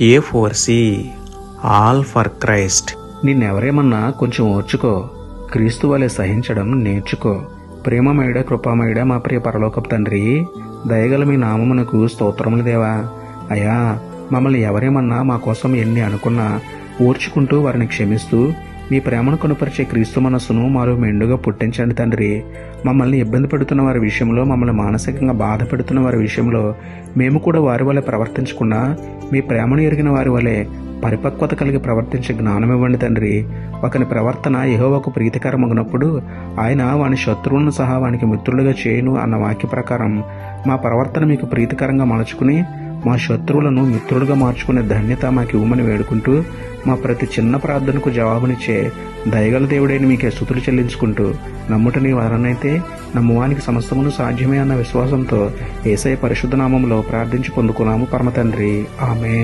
A4C all for Christ. నిన్నెవరేమన్నా కొంచెం ఓర్చుకో, క్రీస్తు వలె సహించడం నేర్చుకో. ప్రేమమయుడ కృపామయుడ మా ప్రియ పరలోకపు తండ్రి, దయగల మీ నామమునకు స్తోత్రములు దేవా. అయ్యా, మమ్మల్ని ఎవరేమన్నా మా కోసం ఎన్ని అనుకున్నా ఓర్చుకుంటూ వారిని క్షమిస్తూ మీ ప్రేమను కనుపరిచే క్రీస్తు మనస్సును మాలో మెండుగా పుట్టించండి తండ్రి. మమ్మల్ని ఇబ్బంది పెడుతున్న వారి విషయంలో, మమ్మల్ని మానసికంగా బాధ పెడుతున్న వారి విషయంలో మేము కూడా వారి వలె ప్రవర్తించకుండా మీ ప్రేమను ఎరిగిన వారి వలె పరిపక్వత కలిగి ప్రవర్తించే జ్ఞానం ఇవ్వండి తండ్రి. ఒకని ప్రవర్తన యెహోవాకు ప్రీతికరమగినప్పుడు ఆయన వాని శత్రువులను సహా వానికి మిత్రులుగా చేయును అన్న వాక్య ప్రకారం మా ప్రవర్తన మీకు ప్రీతికరంగా మలుచుకుని మా శత్రువులను మిత్రులుగా మార్చుకునే ధన్యత మాకు ఇవ్వమని వేడుకుంటూ, మా ప్రతి చిన్న ప్రార్థనకు జవాబునిచ్చే దయగల దేవుడైన మీకే స్తుతులు చెల్లించుకుంటూ, నమ్ముట నీ వలనైతే నమ్మువానికి సమస్తమును సాధ్యమే అన్న విశ్వాసంతో యేసయ్య పరిశుద్ధ నామములో ప్రార్థించి పొందుకున్నాము పరమ తండ్రి. ఆమేన్.